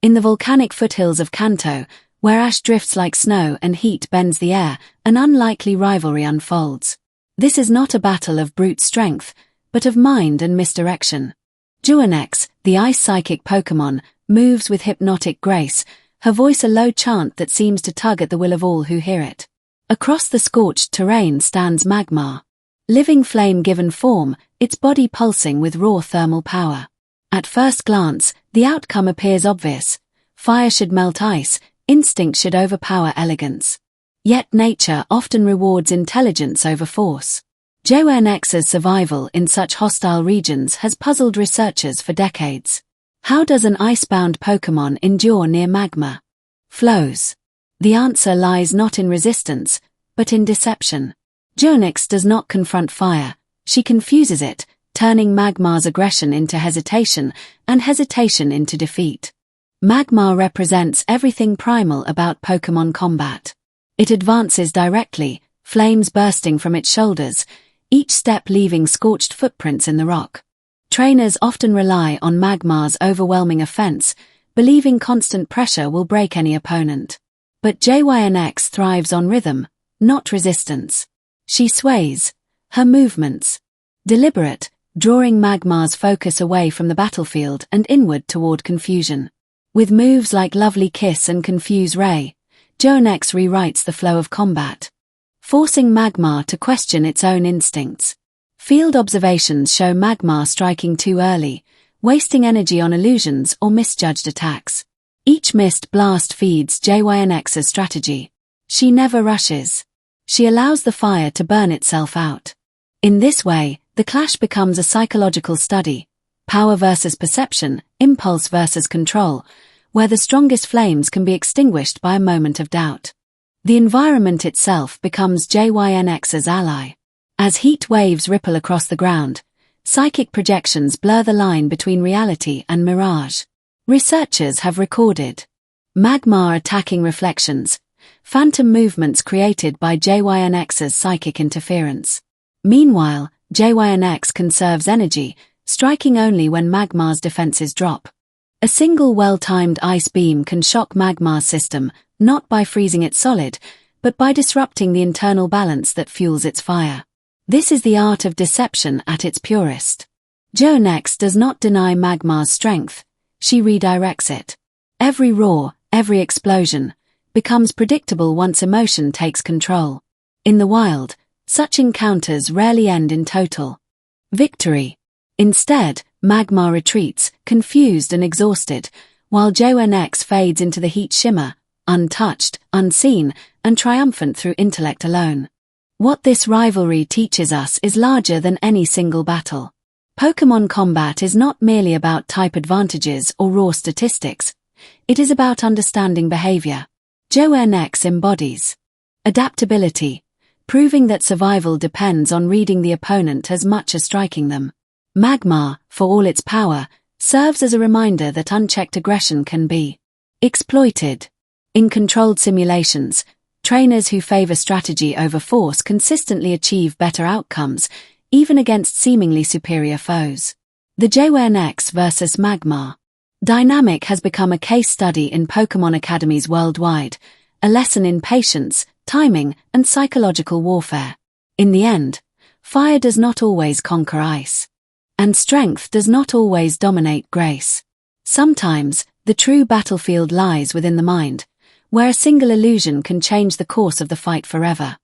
In the volcanic foothills of Kanto, where ash drifts like snow and heat bends the air, an unlikely rivalry unfolds. This is not a battle of brute strength, but of mind and misdirection. Jynx, the ice psychic Pokémon, moves with hypnotic grace, her voice a low chant that seems to tug at the will of all who hear it. Across the scorched terrain stands Magmar. Living flame given form, its body pulsing with raw thermal power. At first glance, the outcome appears obvious. Fire should melt ice, instinct should overpower elegance. Yet nature often rewards intelligence over force. Jynx's survival in such hostile regions has puzzled researchers for decades. How does an icebound Pokémon endure near magma? Flows. The answer lies not in resistance, but in deception. Jynx does not confront fire, she confuses it, turning Magmar's aggression into hesitation, and hesitation into defeat. Magmar represents everything primal about Pokémon combat. It advances directly, flames bursting from its shoulders, each step leaving scorched footprints in the rock. Trainers often rely on Magmar's overwhelming offense, believing constant pressure will break any opponent. But Jynx thrives on rhythm, not resistance. She sways, her movements deliberate, drawing Magmar's focus away from the battlefield and inward toward confusion. With moves like Lovely Kiss and Confuse Ray, Jynx rewrites the flow of combat, forcing Magmar to question its own instincts. Field observations show Magmar striking too early, wasting energy on illusions or misjudged attacks. Each missed blast feeds Jynx's strategy. She never rushes. She allows the fire to burn itself out. In this way, the clash becomes a psychological study, power versus perception, impulse versus control, where the strongest flames can be extinguished by a moment of doubt. The environment itself becomes Jynx's ally. As heat waves ripple across the ground, psychic projections blur the line between reality and mirage. Researchers have recorded Magmar attacking reflections, phantom movements created by Jynx's psychic interference. Meanwhile, Jynx conserves energy, striking only when Magmar's defenses drop. A single well-timed ice beam can shock Magmar's system, not by freezing it solid, but by disrupting the internal balance that fuels its fire. This is the art of deception at its purest. Jynx does not deny Magmar's strength, she redirects it. Every roar, every explosion, becomes predictable once emotion takes control. In the wild, such encounters rarely end in total victory. Instead, Magmar retreats, confused and exhausted, while Jynx fades into the heat shimmer, untouched, unseen, and triumphant through intellect alone. What this rivalry teaches us is larger than any single battle. Pokémon combat is not merely about type advantages or raw statistics. It is about understanding behavior. Jynx embodies adaptability, proving that survival depends on reading the opponent as much as striking them. Magmar, for all its power, serves as a reminder that unchecked aggression can be exploited. In controlled simulations, trainers who favor strategy over force consistently achieve better outcomes, even against seemingly superior foes. The Jynx versus Magmar dynamic has become a case study in Pokémon academies worldwide, a lesson in patience, timing, and psychological warfare. In the end, fire does not always conquer ice. And strength does not always dominate grace. Sometimes, the true battlefield lies within the mind, where a single illusion can change the course of the fight forever.